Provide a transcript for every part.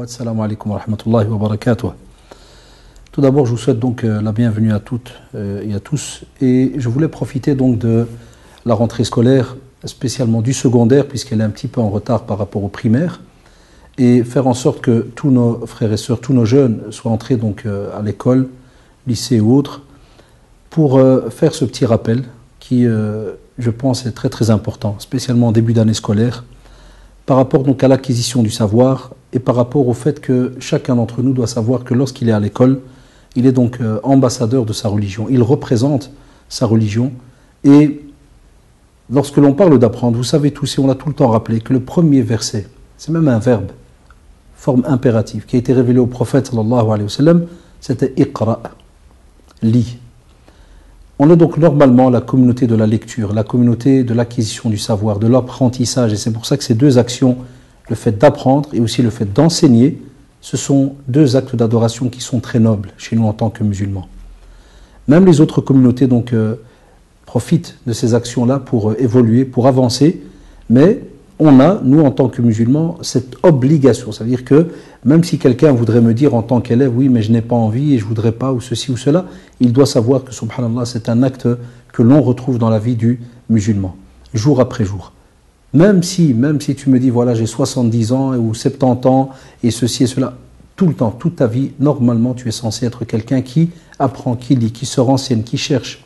Assalamu alaikum wa rahmatullahi wa barakatuh. Tout d'abord, je vous souhaite donc la bienvenue à toutes et à tous. Et je voulais profiter donc de la rentrée scolaire, spécialement du secondaire, puisqu'elle est un petit peu en retard par rapport au primaire, et faire en sorte que tous nos frères et sœurs, tous nos jeunes soient entrés donc à l'école, lycée ou autre, pour faire ce petit rappel qui, je pense, est très très important, spécialement en début d'année scolaire, par rapport donc à l'acquisition du savoir et par rapport au fait que chacun d'entre nous doit savoir que lorsqu'il est à l'école, il est donc ambassadeur de sa religion, il représente sa religion. Et lorsque l'on parle d'apprendre, vous savez tous, et on l'a tout le temps rappelé, que le premier verset, c'est même un verbe, forme impérative, qui a été révélé au prophète sallallahu alayhi wa sallam, c'était Iqra, lis. On est donc normalement la communauté de la lecture, la communauté de l'acquisition du savoir, de l'apprentissage, et c'est pour ça que ces deux actions, le fait d'apprendre et aussi le fait d'enseigner, ce sont deux actes d'adoration qui sont très nobles chez nous en tant que musulmans. Même les autres communautés donc profitent de ces actions-là pour évoluer, pour avancer, mais on a, nous en tant que musulmans, cette obligation. Ça veut dire que même si quelqu'un voudrait me dire en tant qu'élève, oui mais je n'ai pas envie et je ne voudrais pas ou ceci ou cela, il doit savoir que subhanallah c'est un acte que l'on retrouve dans la vie du musulman, jour après jour. Même si tu me dis voilà j'ai 70 ans ou 70 ans et ceci et cela, tout le temps, toute ta vie, normalement tu es censé être quelqu'un qui apprend, qui lit, qui se renseigne, qui cherche.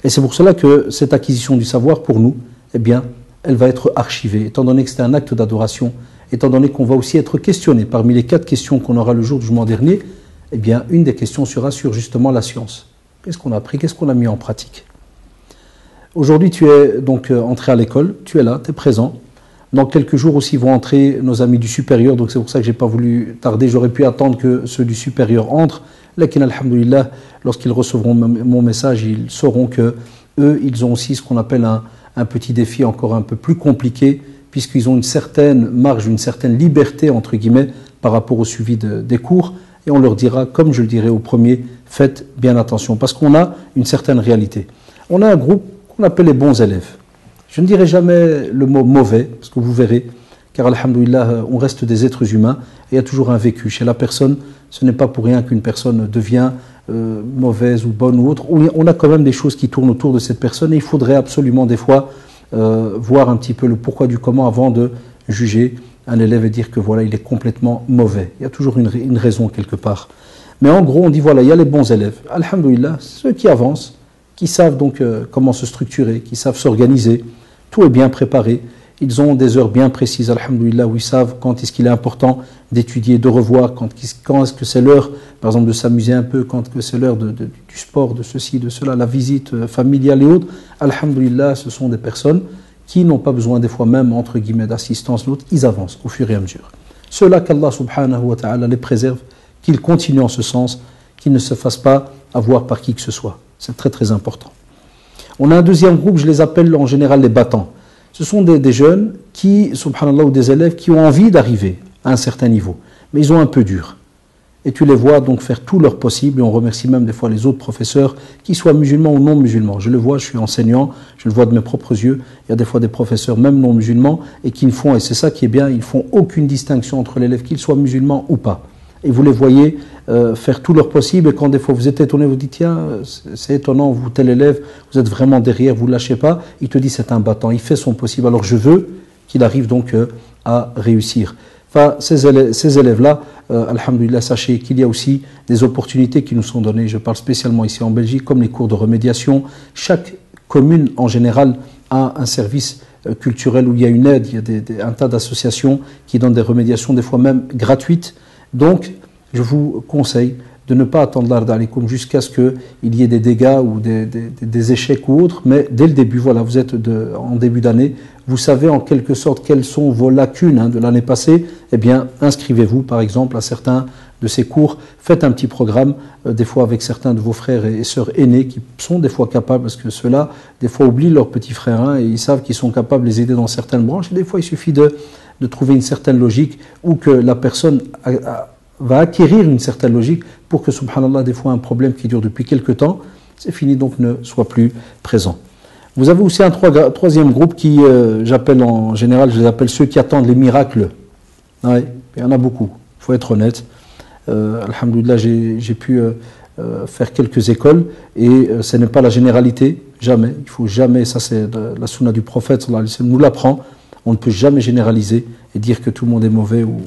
Et c'est pour cela que cette acquisition du savoir pour nous, eh bien, elle va être archivée, étant donné que c'est un acte d'adoration, étant donné qu'on va aussi être questionné. Parmi les 4 questions qu'on aura le jour du jugement dernier, eh bien, une des questions sera sur justement la science. Qu'est-ce qu'on a appris, qu'est-ce qu'on a mis en pratique? Aujourd'hui, tu es donc entré à l'école, tu es là, tu es présent. Dans quelques jours aussi vont entrer nos amis du supérieur, donc c'est pour ça que je n'ai pas voulu tarder, j'aurais pu attendre que ceux du supérieur entrent. Lakin, alhamdoulilah, lorsqu'ils recevront mon message, ils sauront que eux, ils ont aussi ce qu'on appelle un petit défi encore un peu plus compliqué, puisqu'ils ont une certaine marge, une certaine liberté, entre guillemets, par rapport au suivi des cours. Et on leur dira, comme je le dirai au premier, faites bien attention, parce qu'on a une certaine réalité. On a un groupe qu'on appelle les bons élèves. Je ne dirai jamais le mot mauvais, parce que vous verrez, car alhamdoulilah, on reste des êtres humains, et il y a toujours un vécu. Chez la personne, ce n'est pas pour rien qu'une personne devient mauvaise ou bonne ou autre. On a quand même des choses qui tournent autour de cette personne, et il faudrait absolument des fois voir un petit peu le pourquoi du comment avant de juger un élève et dire que voilà, il est complètement mauvais. Il y a toujours une raison quelque part. Mais en gros, on dit voilà, il y a les bons élèves. Alhamdoulilah, ceux qui avancent, qui savent donc comment se structurer, qui savent s'organiser, tout est bien préparé. Ils ont des heures bien précises, alhamdoulilah, où ils savent quand est-ce qu'il est important d'étudier, de revoir, quand est-ce que c'est l'heure, par exemple, de s'amuser un peu, quand est-ce que c'est l'heure du sport, de ceci, de cela, la visite familiale et autres. Alhamdoulilah, ce sont des personnes qui n'ont pas besoin des fois même, entre guillemets, d'assistance, l'autre, ils avancent au fur et à mesure. Ceux-là qu'Allah subhanahu wa ta'ala les préserve, qu'ils continuent en ce sens, qu'ils ne se fassent pas avoir par qui que ce soit. C'est très très important. On a un deuxième groupe, je les appelle en général les battants. Ce sont des jeunes qui, subhanallah, ou des élèves qui ont envie d'arriver à un certain niveau, mais ils ont un peu dur. Et tu les vois donc faire tout leur possible, et on remercie même des fois les autres professeurs, qu'ils soient musulmans ou non musulmans. Je le vois, je suis enseignant, je le vois de mes propres yeux, il y a des fois des professeurs même non musulmans, et qui ne font, et c'est ça qui est bien, ils ne font aucune distinction entre l'élève, qu'il soit musulman ou pas. Et vous les voyez faire tout leur possible, et quand des fois vous êtes étonné, vous dites tiens, c'est étonnant, vous tel élève, vous êtes vraiment derrière, vous ne lâchez pas, il te dit c'est un battant, il fait son possible, alors je veux qu'il arrive donc à réussir. Enfin, ces élèves-là, alhamdoulilah, sachez qu'il y a aussi des opportunités qui nous sont données, je parle spécialement ici en Belgique, comme les cours de remédiation. Chaque commune en général a un service culturel où il y a une aide, il y a un tas d'associations qui donnent des remédiations, des fois même gratuites. Donc, je vous conseille de ne pas attendre l'ard alikum jusqu'à ce qu'il y ait des dégâts ou des échecs ou autres, mais dès le début, voilà, vous êtes en début d'année, vous savez en quelque sorte quelles sont vos lacunes de l'année passée, eh bien, inscrivez-vous par exemple à certains de ces cours, faites un petit programme, des fois avec certains de vos frères et sœurs aînés qui sont des fois capables, parce que ceux-là, des fois oublient leurs petits frères et ils savent qu'ils sont capables de les aider dans certaines branches, et des fois il suffit de trouver une certaine logique ou que la personne va acquérir une certaine logique pour que, subhanallah, des fois un problème qui dure depuis quelque temps, c'est fini, donc ne soit plus présent. Vous avez aussi un troisième groupe qui, j'appelle en général, je les appelle ceux qui attendent les miracles. Ouais. Il y en a beaucoup, il faut être honnête. Alhamdoulilah, j'ai pu faire quelques écoles et ce n'est pas la généralité, jamais. Il ne faut jamais, ça c'est la sunna du prophète, sallallahu alayhi wa sallam, nous l'apprend. On ne peut jamais généraliser et dire que tout le monde est mauvais ou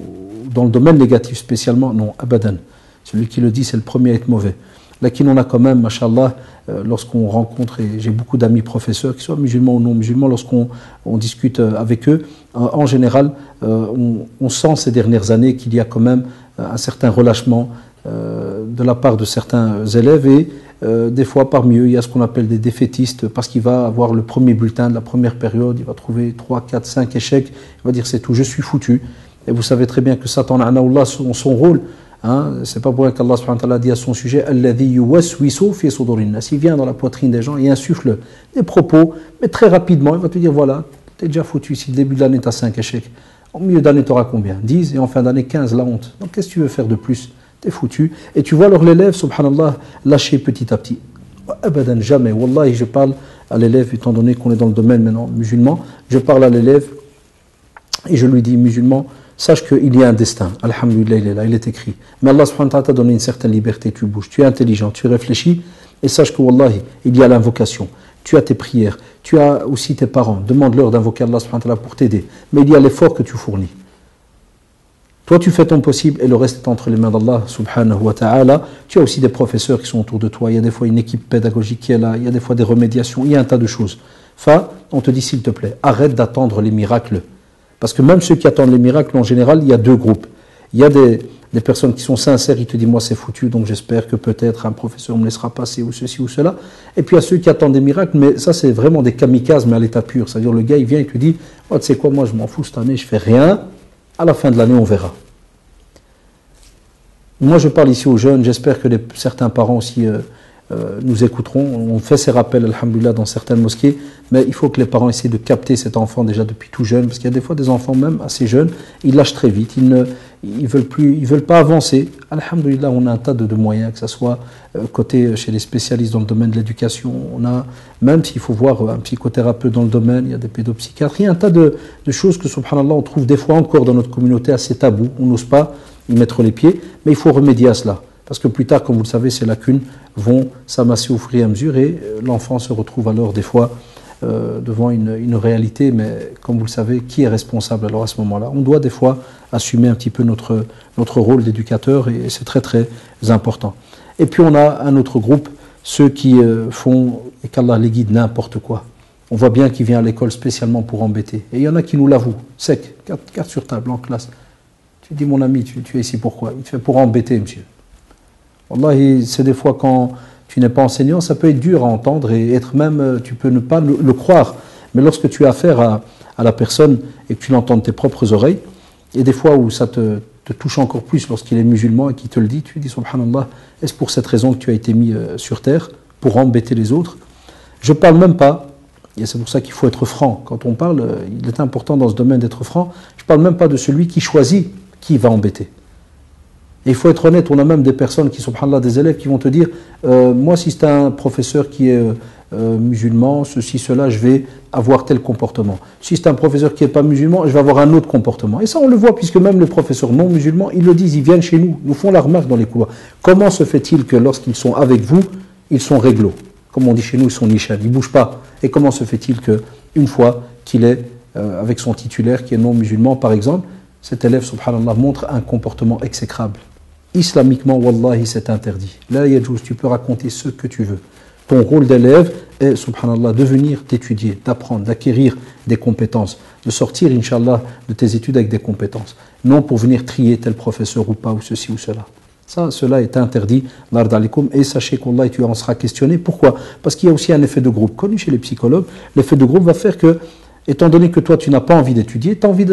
dans le domaine négatif spécialement. Non, abadan. Celui qui le dit, c'est le premier à être mauvais. Là, on a quand même, mashallah, lorsqu'on rencontre, et j'ai beaucoup d'amis professeurs, qu'ils soient musulmans ou non musulmans, lorsqu'on discute avec eux, en général, on sent ces dernières années qu'il y a quand même un certain relâchement de la part de certains élèves et des fois parmi eux il y a ce qu'on appelle des défaitistes parce qu'il va avoir le premier bulletin de la première période, il va trouver 3, 4, 5 échecs, il va dire c'est tout, je suis foutu. Et vous savez très bien que Satan a son rôle, hein, c'est pas pour rien qu'Allah subhanahu wa ta'ala dit à son sujet alladhi yuwaswisu fi sudurin nas, il vient dans la poitrine des gens et insuffle des propos, mais très rapidement il va te dire voilà, t'es déjà foutu, si le début de l'année t'as 5 échecs, au milieu d'année t'auras combien? 10 et en fin d'année 15, la honte. Donc qu'est-ce que tu veux faire de plus? T'es foutu. Et tu vois alors l'élève, subhanallah, lâcher petit à petit. Abadan, jamais. Wallahi, je parle à l'élève, étant donné qu'on est dans le domaine maintenant musulman, je parle à l'élève et je lui dis, musulman, sache qu'il y a un destin. Alhamdulillah, il est là, il est écrit. Mais Allah subhanahu wa ta'ala t'a donné une certaine liberté, tu bouges, tu es intelligent, tu réfléchis, et sache que wallahi, il y a l'invocation. Tu as tes prières, tu as aussi tes parents. Demande-leur d'invoquer Allah subhanahu wa ta'ala pour t'aider. Mais il y a l'effort que tu fournis. Toi, tu fais ton possible et le reste est entre les mains d'Allah subhanahu wa ta'ala. Tu as aussi des professeurs qui sont autour de toi. Il y a des fois une équipe pédagogique qui est là. Il y a des fois des remédiations. Il y a un tas de choses. Enfin, on te dit s'il te plaît, arrête d'attendre les miracles. Parce que même ceux qui attendent les miracles, en général, il y a deux groupes. Il y a des personnes qui sont sincères, ils te disent moi c'est foutu, donc j'espère que peut-être un professeur me laissera passer ou ceci ou cela. Et puis il y a ceux qui attendent des miracles, mais ça c'est vraiment des kamikazes, mais à l'état pur. C'est-à-dire le gars il vient et te dit oh, tu sais quoi, moi je m'en fous cette année, je fais rien. À la fin de l'année, on verra. Moi, je parle ici aux jeunes. J'espère que certains parents aussi nous écouteront. On fait ces rappels, alhamdoulilah, dans certaines mosquées. Mais il faut que les parents essaient de capter cet enfant déjà depuis tout jeune. Parce qu'il y a des fois des enfants, même assez jeunes, ils lâchent très vite. Ils veulent pas avancer. Alhamdoulilah, on a un tas de moyens, que ce soit côté chez les spécialistes dans le domaine de l'éducation. On a, même s'il faut voir un psychothérapeute dans le domaine, il y a des pédopsychiatres. Il y a un tas de choses que, subhanallah, on trouve des fois encore dans notre communauté assez tabou. On n'ose pas y mettre les pieds, mais il faut remédier à cela. Parce que plus tard, comme vous le savez, ces lacunes vont s'amasser au fur et à mesure et l'enfant se retrouve alors des fois devant une réalité, mais comme vous le savez, qui est responsable alors à ce moment-là? On doit des fois assumer un petit peu notre rôle d'éducateur et c'est très très important. Et puis on a un autre groupe, ceux qui font, et qu'Allah les guide, n'importe quoi. On voit bien qu'il vient à l'école spécialement pour embêter. Et il y en a qui nous l'avouent, sec, carte sur table, en classe. Tu dis mon ami, tu es ici pourquoi? Il te fait pour embêter, monsieur. Wallahi, c'est des fois quand tu n'es pas enseignant, ça peut être dur à entendre et être même, tu peux ne pas le croire. Mais lorsque tu as affaire à la personne et que tu l'entends de tes propres oreilles, et des fois où ça te touche encore plus lorsqu'il est musulman et qu'il te le dit, tu dis subhanallah, est-ce pour cette raison que tu as été mis sur terre, pour embêter les autres? Je ne parle même pas, et c'est pour ça qu'il faut être franc. Quand on parle, il est important dans ce domaine d'être franc, je ne parle même pas de celui qui choisit qui va embêter. Et il faut être honnête, on a même des personnes qui, subhanallah, des élèves qui vont te dire moi si c'est un professeur qui est musulman, ceci, cela, je vais avoir tel comportement. Si c'est un professeur qui n'est pas musulman, je vais avoir un autre comportement. Et ça on le voit puisque même les professeurs non musulmans, ils le disent, ils viennent chez nous, nous font la remarque dans les couloirs. Comment se fait-il que lorsqu'ils sont avec vous, ils sont réglo? Comme on dit chez nous, ils sont nichés, ils ne bougent pas. Et comment se fait-il qu'une fois qu'il est avec son titulaire qui est non musulman par exemple, cet élève, subhanallah, montre un comportement exécrable. Islamiquement, wallahi, c'est interdit. Là, yajouz, tu peux raconter ce que tu veux. Ton rôle d'élève est, subhanallah, de venir d'étudier, d'apprendre, d'acquérir des compétences, de sortir, inshallah, de tes études avec des compétences. Non pour venir trier tel professeur ou pas, ou ceci ou cela. Cela est interdit, et sachez qu'Allah, tu en seras questionné. Pourquoi? Parce qu'il y a aussi un effet de groupe. Connu chez les psychologues, l'effet de groupe va faire que, étant donné que toi, tu n'as pas envie d'étudier, tu as envie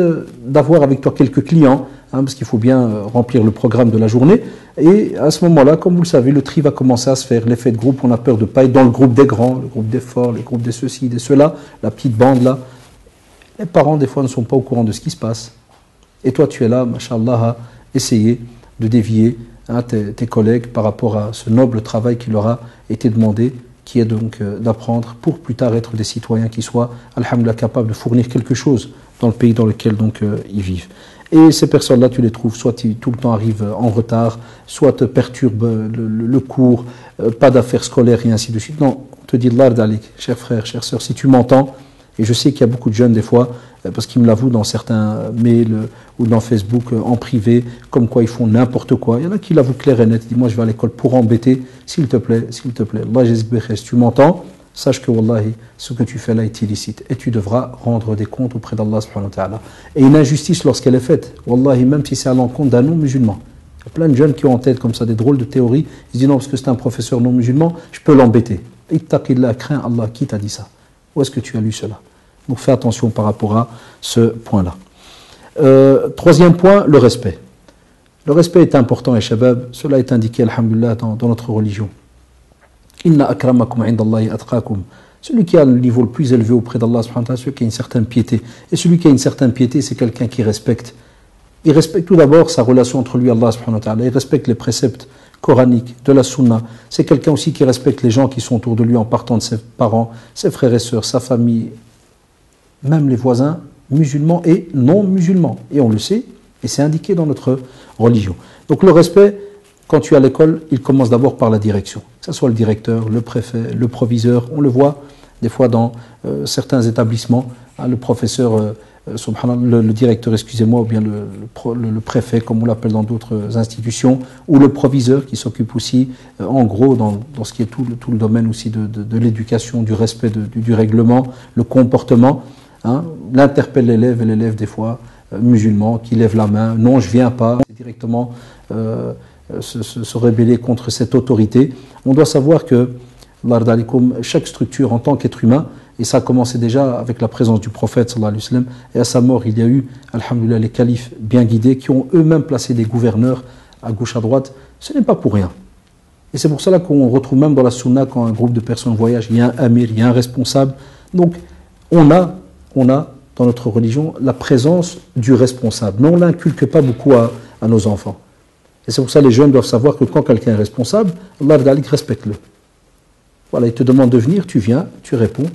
d'avoir avec toi quelques clients, parce qu'il faut bien remplir le programme de la journée. Et à ce moment-là, comme vous le savez, le tri va commencer à se faire. L'effet de groupe, on a peur de ne pas être dans le groupe des grands, le groupe des forts, le groupe des ceci, des cela, la petite bande là. Les parents, des fois, ne sont pas au courant de ce qui se passe. Et toi, tu es là, mashallah, à essayer de dévier tes collègues par rapport à ce noble travail qui leur a été demandé, qui est donc d'apprendre pour plus tard être des citoyens qui soient, alhamdoulilah, capables de fournir quelque chose dans le pays dans lequel donc ils vivent. Et ces personnes-là, tu les trouves, soit tout le temps arrivent en retard, soit te perturbent le cours, pas d'affaires scolaires et ainsi de suite. Non, on te dit de l'ard d'Alik, cher frère, chère sœur, si tu m'entends, et je sais qu'il y a beaucoup de jeunes des fois, parce qu'ils me l'avouent dans certains mails ou dans Facebook en privé, comme quoi ils font n'importe quoi. Il y en a qui l'avouent clair et net, ils disent moi je vais à l'école pour embêter, s'il te plaît, Allah, si tu m'entends, sache que wallahi, ce que tu fais là est illicite et tu devras rendre des comptes auprès d'Allah subhanahu wa ta'ala. Et une injustice lorsqu'elle est faite, wallahi, même si c'est à l'encontre d'un non-musulman. Il y a plein de jeunes qui ont en tête comme ça des drôles de théories, ils se disent non parce que c'est un professeur non-musulman, je peux l'embêter. Ittaqillah, crains Allah, qui t'a dit ça? Où est-ce que tu as lu cela? Donc fais attention par rapport à ce point-là. Troisième point, le respect. Le respect est important, et shabab, cela est indiqué, alhamdulillah, dans notre religion. Inna akramakum indallahi atqakum. Celui qui a le niveau le plus élevé auprès d'Allah, celui qui a une certaine piété. Et celui qui a une certaine piété, c'est quelqu'un qui respecte. Il respecte tout d'abord sa relation entre lui et Allah, il respecte les préceptes coraniques, de la sunna. C'est quelqu'un aussi qui respecte les gens qui sont autour de lui en partant de ses parents, ses frères et sœurs, sa famille, même les voisins musulmans et non musulmans. Et on le sait, et c'est indiqué dans notre religion. Donc le respect, quand tu es à l'école, il commence d'abord par la direction. Que ce soit le directeur, le préfet, le proviseur. On le voit des fois dans certains établissements. Hein, le professeur, le directeur, excusez-moi, ou bien le préfet, comme on l'appelle dans d'autres institutions, ou le proviseur qui s'occupe aussi, en gros, dans ce qui est tout le domaine aussi de l'éducation, du respect du règlement, le comportement. Hein, il interpelle l'élève et l'élève, des fois, musulman, qui lève la main. Non, je ne viens pas. C'est directement se rebeller contre cette autorité. On doit savoir que chaque structure en tant qu'être humain, et ça a commencé déjà avec la présence du prophète sallallahu alayhi wa sallam, et à sa mort il y a eu, alhamdoulilah, les califes bien guidés qui ont eux-mêmes placé des gouverneurs à gauche à droite. Ce n'est pas pour rien. Et c'est pour cela qu'on retrouve même dans la sunna, quand un groupe de personnes voyage, il y a un amir, il y a un responsable. Donc on a dans notre religion la présence du responsable, mais on ne l'inculque pas beaucoup à nos enfants. Et c'est pour ça que les jeunes doivent savoir que quand quelqu'un est responsable, Allah respecte-le. Voilà, il te demande de venir, tu viens, tu réponds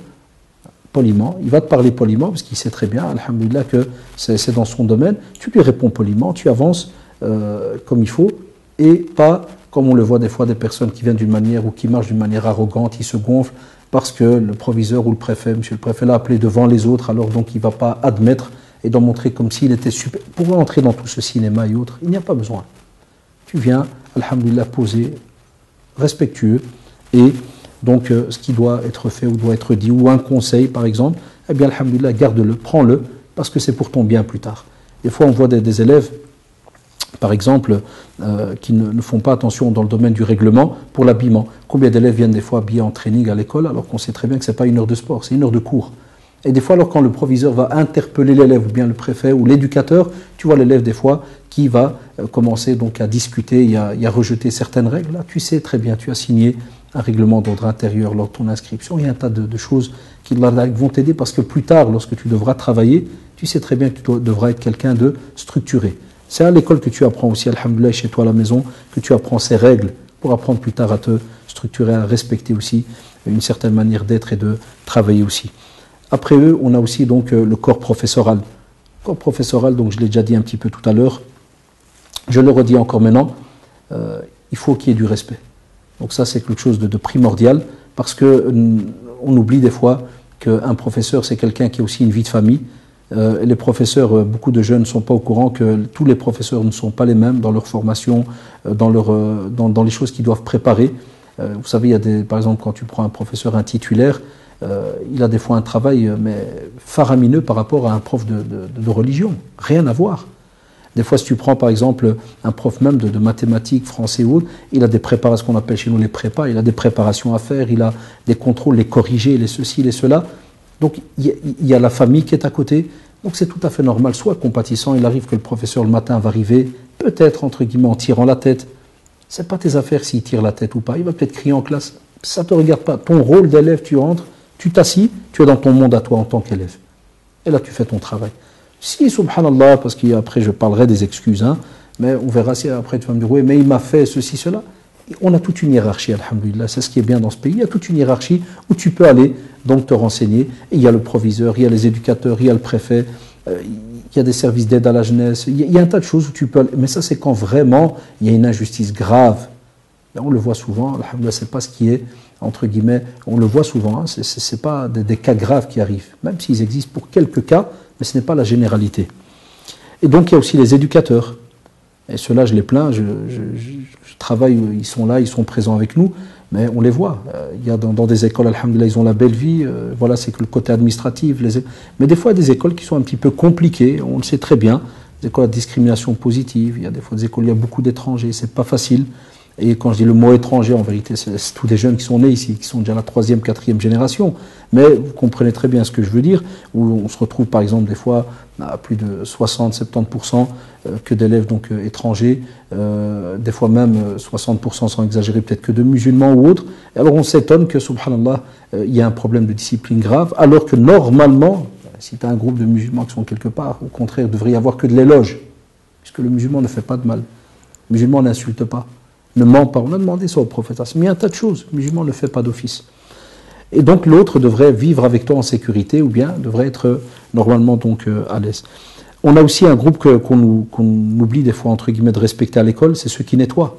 poliment. Il va te parler poliment parce qu'il sait très bien, alhamdoulilah, que c'est dans son domaine. Tu lui réponds poliment, tu avances comme il faut et pas comme on le voit des fois des personnes qui viennent d'une manière ou qui marchent d'une manière arrogante, ils se gonflent parce que le proviseur ou le préfet, monsieur le préfet l'a appelé devant les autres, alors donc il ne va pas admettre et d'en montrer comme s'il était super. Pour entrer dans tout ce cinéma et autres, il n'y a pas besoin. Tu viens, alhamdoulilah, posé, respectueux, et donc ce qui doit être fait ou doit être dit, ou un conseil par exemple, eh bien alhamdoulilah, garde-le, prends-le, parce que c'est pour ton bien plus tard. Des fois on voit des élèves, par exemple, qui ne font pas attention dans le domaine du règlement pour l'habillement. Combien d'élèves viennent des fois habillés en training à l'école, alors qu'on sait très bien que ce n'est pas une heure de sport, c'est une heure de cours. Et des fois, alors quand le proviseur va interpeller l'élève, ou bien le préfet ou l'éducateur, tu vois l'élève des fois qui va commencer donc à discuter et à rejeter certaines règles. Là, tu sais très bien, tu as signé un règlement d'ordre intérieur lors de ton inscription. Il y a un tas de choses qui vont t'aider parce que plus tard, lorsque tu devras travailler, tu sais très bien que tu devras être quelqu'un de structuré. C'est à l'école que tu apprends aussi, alhamdoulilah, chez toi à la maison, que tu apprends ces règles pour apprendre plus tard à te structurer, à respecter aussi une certaine manière d'être et de travailler aussi. Après eux, on a aussi donc le corps professoral. Le corps professoral, donc je l'ai déjà dit un petit peu tout à l'heure, je le redis encore maintenant, il faut qu'il y ait du respect. Donc ça, c'est quelque chose de primordial, parce qu'on oublie des fois qu'un professeur, c'est quelqu'un qui a aussi une vie de famille. Et les professeurs, beaucoup de jeunes ne sont pas au courant que tous les professeurs ne sont pas les mêmes dans leur formation, dans les choses qu'ils doivent préparer. Vous savez, il y a par exemple, quand tu prends un professeur, un titulaire, il a des fois un travail mais faramineux par rapport à un prof de religion. Rien à voir. Des fois, si tu prends par exemple un prof même de mathématiques, français ou autre, il a des préparations, ce qu'on appelle chez nous les prépas, il a des préparations à faire, il a des contrôles, les corriger, les ceci, les cela. Donc il y a la famille qui est à côté. Donc c'est tout à fait normal, soit compatissant, il arrive que le professeur le matin va arriver, peut-être entre guillemets en tirant la tête. C'est pas tes affaires s'il tire la tête ou pas, il va peut-être crier en classe. Ça ne te regarde pas. Ton rôle d'élève, tu rentres, tu t'assis, tu es dans ton monde à toi en tant qu'élève. Et là, tu fais ton travail. Si, subhanallah, parce qu'après je parlerai des excuses, hein, mais on verra si après tu vas me dire, oui, mais il m'a fait ceci, cela. On a toute une hiérarchie, alhamdoulilah, c'est ce qui est bien dans ce pays. Il y a toute une hiérarchie où tu peux aller donc te renseigner. Et il y a le proviseur, il y a les éducateurs, il y a le préfet. il y a des services d'aide à la jeunesse, il y a un tas de choses où tu peux... Mais ça, c'est quand vraiment il y a une injustice grave. Et on le voit souvent, alhamdoulilah, c'est pas ce qui est, entre guillemets, on le voit souvent, hein, c'est pas des cas graves qui arrivent, même s'ils existent pour quelques cas, mais ce n'est pas la généralité. Et donc il y a aussi les éducateurs. Et ceux-là, je les plains, je travaille, ils sont là, ils sont présents avec nous, mais on les voit. Il y a dans des écoles, alhamdoulilah, ils ont la belle vie, voilà, c'est que le côté administratif. Mais des fois, il y a des écoles qui sont un petit peu compliquées, on le sait très bien, des écoles à discrimination positive, il y a des fois des écoles où il y a beaucoup d'étrangers, c'est pas facile. Et quand je dis le mot étranger, en vérité, c'est tous des jeunes qui sont nés ici, qui sont déjà la 3e, 4e génération. Mais vous comprenez très bien ce que je veux dire, où on se retrouve par exemple des fois à plus de 60-70% que d'élèves donc étrangers, des fois même 60% sans exagérer, peut-être que de musulmans ou autres. Et alors on s'étonne que, subhanallah, il y a un problème de discipline grave, alors que normalement, si tu as un groupe de musulmans qui sont quelque part, au contraire, il devrait y avoir que de l'éloge, puisque le musulman ne fait pas de mal. Le musulman n'insulte pas. Ne ment pas. On a demandé ça au prophète. Mais il y a un tas de choses. Le musulman ne fait pas d'office. Et donc l'autre devrait vivre avec toi en sécurité ou bien devrait être normalement donc à l'aise. On a aussi un groupe qu'on oublie des fois entre guillemets de respecter à l'école, c'est ceux qui nettoient.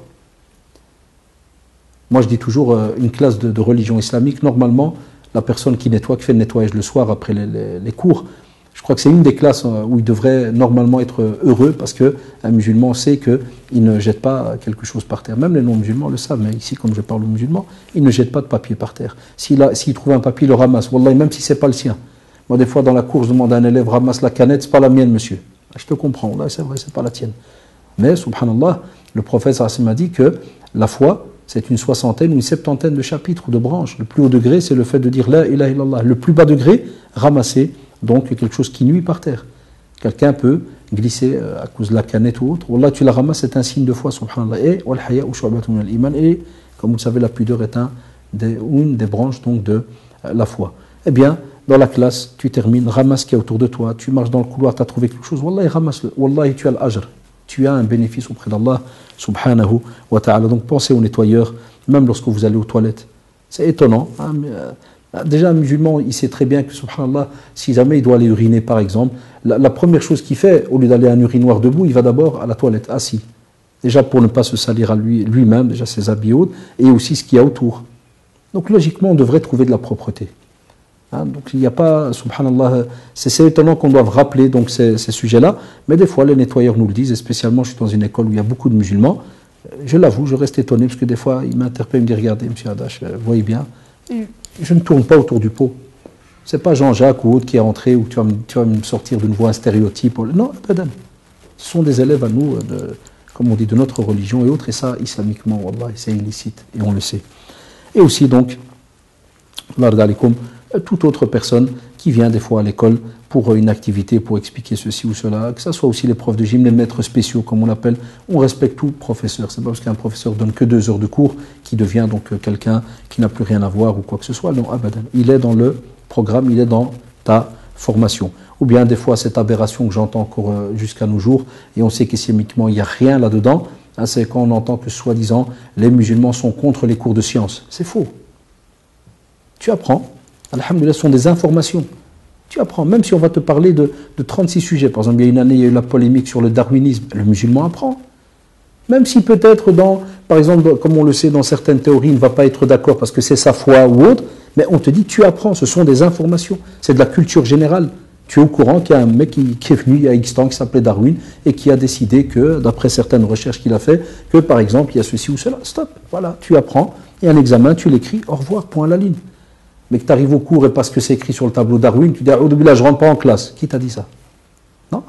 Moi je dis toujours une classe de religion islamique, normalement la personne qui nettoie, qui fait le nettoyage le soir après les cours, je crois que c'est une des classes où il devrait normalement être heureux parce qu'un musulman sait qu'il ne jette pas quelque chose par terre. Même les non-musulmans le savent, mais ici, comme je parle aux musulmans, il ne jette pas de papier par terre. S'il trouve un papier, il le ramasse. Wallah, même si ce n'est pas le sien. Moi, des fois, dans la cour, je demande à un élève, ramasse la canette, ce n'est pas la mienne, monsieur. Je te comprends, là, c'est vrai, ce n'est pas la tienne. Mais, subhanallah, le prophète m'a dit que la foi, c'est une 60aine ou une 70aine de chapitres ou de branches. Le plus haut degré, c'est le fait de dire la ilaha illallah. Le plus bas degré, ramasser donc quelque chose qui nuit par terre. Quelqu'un peut glisser à cause de la canette ou autre. Wallah, tu la ramasses, c'est un signe de foi, subhanallah. Et, comme vous le savez, la pudeur est une des branches donc, de la foi. Eh bien, dans la classe, tu termines, ramasse ce qu'il y a autour de toi, tu marches dans le couloir, tu as trouvé quelque chose, Wallah, ramasse-le. Wallah, tu as l'ajr. Tu as un bénéfice auprès d'Allah, subhanahu wa ta'ala. Donc pensez au nettoyeur, même lorsque vous allez aux toilettes. C'est étonnant, hein, mais, déjà, un musulman, il sait très bien que, subhanallah, si jamais il doit aller uriner, par exemple, la première chose qu'il fait, au lieu d'aller à un urinoir debout, il va d'abord à la toilette, assis. Déjà pour ne pas se salir à lui-même, déjà ses habits hauts, et aussi ce qu'il y a autour. Donc logiquement, on devrait trouver de la propreté. Hein, donc il n'y a pas, subhanallah, c'est étonnant qu'on doive rappeler donc, ces sujets-là, mais des fois les nettoyeurs nous le disent, et spécialement je suis dans une école où il y a beaucoup de musulmans, je l'avoue, je reste étonné, parce que des fois ils m'interpellent, ils me disent, regardez, monsieur Hadash, voyez bien, je ne tourne pas autour du pot. Ce n'est pas Jean-Jacques ou autre qui est rentré ou tu vas me sortir d'une voix un stéréotype. Non, abadan. Ce sont des élèves à nous, comme on dit, de notre religion et autres, et ça, islamiquement, wallah, c'est illicite, et on le sait. Et aussi, donc, toute autre personne qui vient des fois à l'école pour une activité, pour expliquer ceci ou cela, que ce soit aussi les profs de gym, les maîtres spéciaux, comme on l'appelle, on respecte tout professeur. C'est pas parce qu'un professeur donne que 2 heures de cours qui devient donc quelqu'un qui n'a plus rien à voir ou quoi que ce soit. Non, abadan. Il est dans le programme, il est dans ta formation. Ou bien des fois cette aberration que j'entends encore jusqu'à nos jours, et on sait qu'islamiquement il n'y a rien là-dedans, hein, c'est quand on entend que soi-disant les musulmans sont contre les cours de sciences. C'est faux. Tu apprends, alhamdoulilah, ce sont des informations. Tu apprends, même si on va te parler de 36 sujets. Par exemple, il y a une année, il y a eu la polémique sur le darwinisme. Le musulman apprend. Même si peut-être, par exemple, comme on le sait, dans certaines théories, il ne va pas être d'accord parce que c'est sa foi ou autre, mais on te dit, tu apprends, ce sont des informations. C'est de la culture générale. Tu es au courant qu'il y a un mec qui est venu il y a X temps, qui s'appelait Darwin, et qui a décidé que, d'après certaines recherches qu'il a fait, que par exemple, il y a ceci ou cela. Stop, voilà, tu apprends, il y a un examen, tu l'écris, au revoir, point à la ligne. Mais que tu arrives au cours et parce que c'est écrit sur le tableau Darwin, tu dis, au début là, je ne rentre pas en classe. Qui t'a dit ça? Non.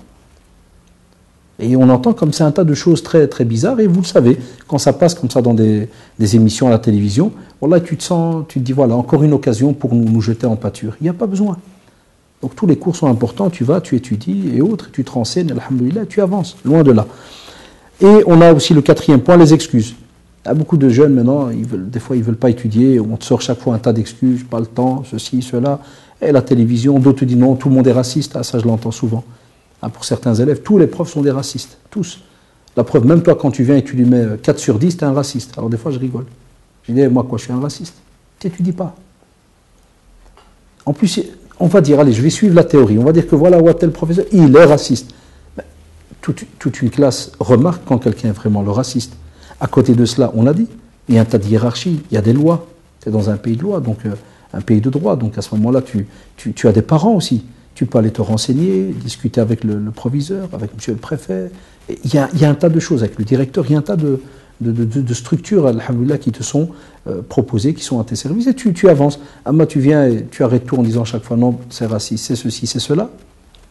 Et on entend comme c'est un tas de choses très, très bizarres, et vous le savez, quand ça passe comme ça dans des émissions à la télévision, voilà, tu te dis, voilà, encore une occasion pour nous jeter en pâture. Il n'y a pas besoin. Donc tous les cours sont importants, tu vas, tu étudies et autres, tu te renseignes, alhamdoulilah, tu avances, loin de là. Et on a aussi le 4e point, les excuses. Il y a beaucoup de jeunes maintenant, des fois ils ne veulent pas étudier, on te sort chaque fois un tas d'excuses, pas le temps, ceci, cela, et la télévision, d'autres te disent non, tout le monde est raciste, ah, ça je l'entends souvent. Ah, pour certains élèves, tous les profs sont des racistes, tous. La preuve, même toi quand tu viens et tu lui mets 4 sur 10, tu es un raciste. Alors des fois je rigole. Je dis, moi quoi, je suis un raciste? Tu n'étudies pas. En plus, on va dire, allez, je vais suivre la théorie, on va dire que voilà, tel professeur, il est raciste. Ben, toute une classe remarque quand quelqu'un est vraiment le raciste. À côté de cela, on l'a dit, il y a un tas de hiérarchie, il y a des lois. C'est dans un pays de loi, donc un pays de droit. Donc à ce moment-là, tu as des parents aussi. Tu peux aller te renseigner, discuter avec le proviseur, avec monsieur le préfet. Il y a un tas de choses avec le directeur, il y a un tas de structures, alhamdoulilah, qui te sont proposées, qui sont à tes services. Et tu avances. Amma, tu viens et tu arrêtes tout en disant chaque fois non, c'est raciste, c'est ceci, c'est cela.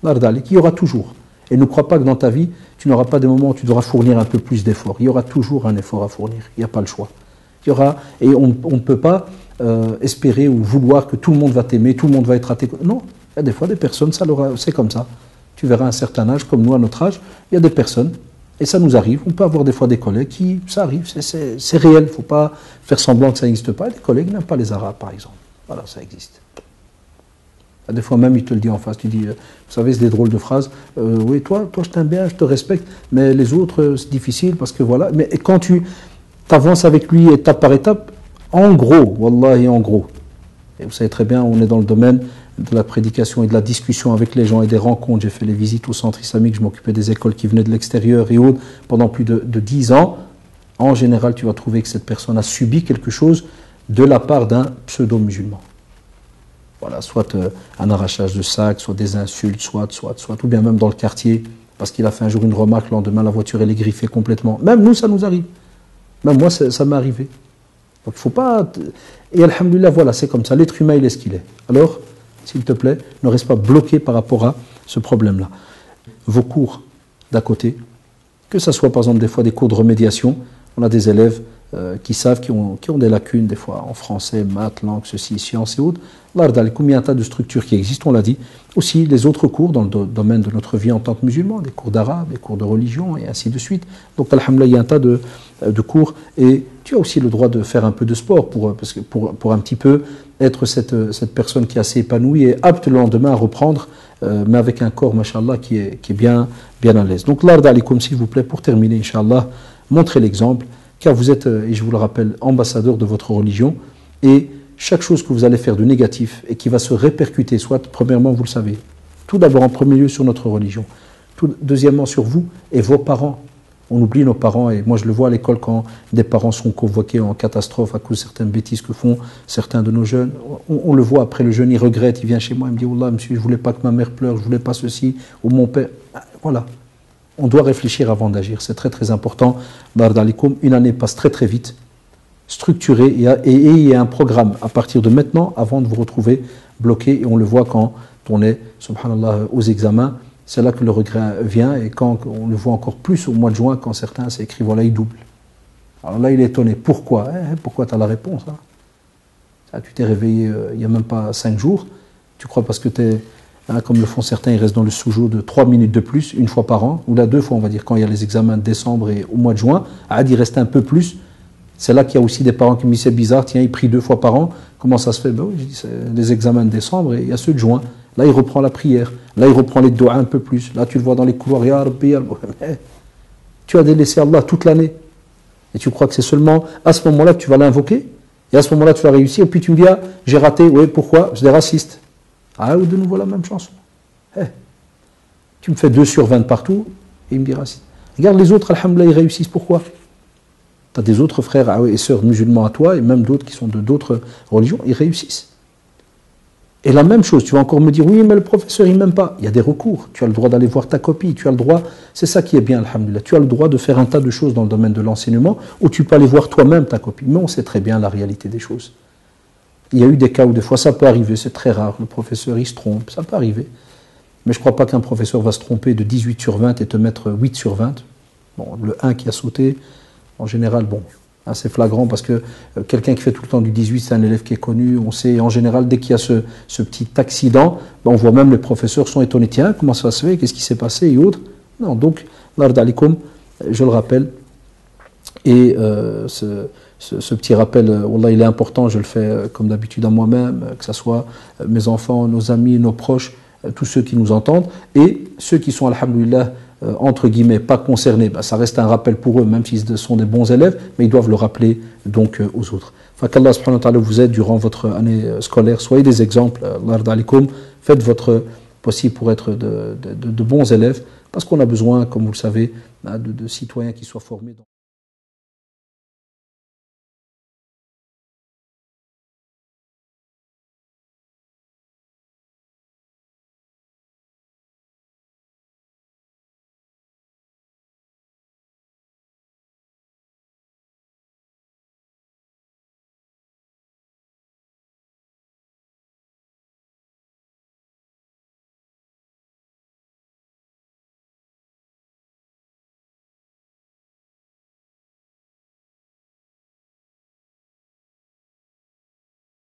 Il y aura toujours. Et ne crois pas que dans ta vie, tu n'auras pas des moments où tu devras fournir un peu plus d'efforts. Il y aura toujours un effort à fournir. Il n'y a pas le choix. Il y aura, et on ne peut pas espérer ou vouloir que tout le monde va t'aimer, tout le monde va être à tes côtés. Non, il y a des fois des personnes, c'est comme ça. Tu verras à un certain âge, comme nous à notre âge, il y a des personnes, et ça nous arrive, on peut avoir des fois des collègues qui, ça arrive, c'est réel, il ne faut pas faire semblant que ça n'existe pas. Des collègues qui n'aiment pas les Arabes, par exemple. Voilà, ça existe. Des fois même, il te le dit en face. Tu dis, vous savez, c'est des drôles de phrases. Oui, toi, je t'aime bien, je te respecte, mais les autres, c'est difficile parce que voilà. Mais quand tu avances avec lui étape par étape, en gros, wallahi, en gros. Et vous savez très bien, on est dans le domaine de la prédication et de la discussion avec les gens et des rencontres. J'ai fait les visites au centre islamique, je m'occupais des écoles qui venaient de l'extérieur et autres pendant plus de 10 ans. En général, tu vas trouver que cette personne a subi quelque chose de la part d'un pseudo-musulman. Voilà, soit un arrachage de sac, soit des insultes, soit, ou bien même dans le quartier, parce qu'il a fait un jour une remarque, le lendemain la voiture elle est griffée complètement. Même nous, ça nous arrive. Même moi, ça m'est arrivé. Donc il ne faut pas... Et alhamdoulilah, voilà, c'est comme ça. L'être humain, il est ce qu'il est. Alors, s'il te plaît, ne reste pas bloqué par rapport à ce problème-là. Vos cours d'à côté, que ce soit par exemple des fois des cours de remédiation, on a des élèves qui savent, qui ont des lacunes, des fois en français, maths, langue, ceci, sciences et autres. Il y a un tas de structures qui existent, on l'a dit. Aussi, les autres cours dans le domaine de notre vie en tant que musulmans, des cours d'arabe, des cours de religion, et ainsi de suite. Donc, alhamdoulilah, il y a un tas de cours. Et tu as aussi le droit de faire un peu de sport pour un petit peu être cette personne qui est assez épanouie et apte le lendemain à reprendre, mais avec un corps, mashallah, qui est bien à l'aise. Donc, l'ard alikum, s'il vous plaît, pour terminer, inshallah, montrez l'exemple, car vous êtes, et je vous le rappelle, ambassadeur de votre religion, et chaque chose que vous allez faire de négatif et qui va se répercuter, soit premièrement, vous le savez, tout d'abord en premier lieu sur notre religion, deuxièmement sur vous et vos parents. On oublie nos parents, et moi je le vois à l'école quand des parents sont convoqués en catastrophe à cause de certaines bêtises que font certains de nos jeunes. On le voit, après le jeune il regrette, il vient chez moi, il me dit « Wallah, monsieur, je ne voulais pas que ma mère pleure, je ne voulais pas ceci, ou mon père... » Voilà. On doit réfléchir avant d'agir, c'est très très important. Une année passe très très vite, structuré, et il y a un programme à partir de maintenant avant de vous retrouver bloqué. Et on le voit quand on est, subhanallah, aux examens, c'est là que le regret vient. Et quand on le voit encore plus au mois de juin, quand certains s'écrivent, voilà, il double. Alors là, il est étonné. Pourquoi? Pourquoi tu as la réponse, hein? Tu t'es réveillé il n'y a même pas 5 jours. Tu crois parce que tu es... comme le font certains, ils restent dans le sous-jour de 3 minutes de plus, une fois par an, ou là 2 fois, on va dire, quand il y a les examens de décembre et au mois de juin, il reste un peu plus. C'est là qu'il y a aussi des parents qui me disent, c'est bizarre, tiens, il prie 2 fois par an, comment ça se fait? Ben oui, je dis, c'est les examens de décembre et il y a ceux de juin. Là, il reprend la prière, là, il reprend les doigts un peu plus, là, tu le vois dans les couloirs, ya Rabbi, ya Rabbi. Tu as délaissé Allah toute l'année. Et tu crois que c'est seulement à ce moment-là que tu vas l'invoquer, et à ce moment-là, tu vas réussir, et puis tu me dis, j'ai raté, oui, pourquoi? C'est des racistes. Ou de nouveau la même chanson. Tu me fais 2 sur 20 partout, et il me dit raciste. Regarde les autres, alhamdoulilah, ils réussissent. Pourquoi? Tu as des autres frères et sœurs musulmans à toi, et même d'autres qui sont de d'autres religions, ils réussissent. Et la même chose, tu vas encore me dire, oui, mais le professeur, il ne m'aime pas. Il y a des recours. Tu as le droit d'aller voir ta copie. Tu as le droit, c'est ça qui est bien, alhamdoulilah. Tu as le droit de faire un tas de choses dans le domaine de l'enseignement, où tu peux aller voir toi-même ta copie. Mais on sait très bien la réalité des choses. Il y a eu des cas où des fois ça peut arriver, c'est très rare, le professeur il se trompe, ça peut arriver. Mais je ne crois pas qu'un professeur va se tromper de 18 sur 20 et te mettre 8 sur 20. Bon, le 1 qui a sauté, en général, bon, c'est flagrant parce que quelqu'un qui fait tout le temps du 18, c'est un élève qui est connu, on sait, en général, dès qu'il y a ce petit accident, on voit même les professeurs sont étonnés, tiens, comment ça se fait, qu'est-ce qui s'est passé et autres. Non, donc, l'ard alikum, je le rappelle, et ce petit rappel, wallah, il est important, je le fais comme d'habitude à moi-même, que ce soit mes enfants, nos amis, nos proches, tous ceux qui nous entendent, et ceux qui sont, alhamdoulilah, entre guillemets pas concernés, ça reste un rappel pour eux, même s'ils sont des bons élèves, mais ils doivent le rappeler donc aux autres. Qu'Allah subhanahu wa ta'ala vous aide durant votre année scolaire, soyez des exemples, faites votre possible pour être de bons élèves, parce qu'on a besoin, comme vous le savez, de citoyens qui soient formés.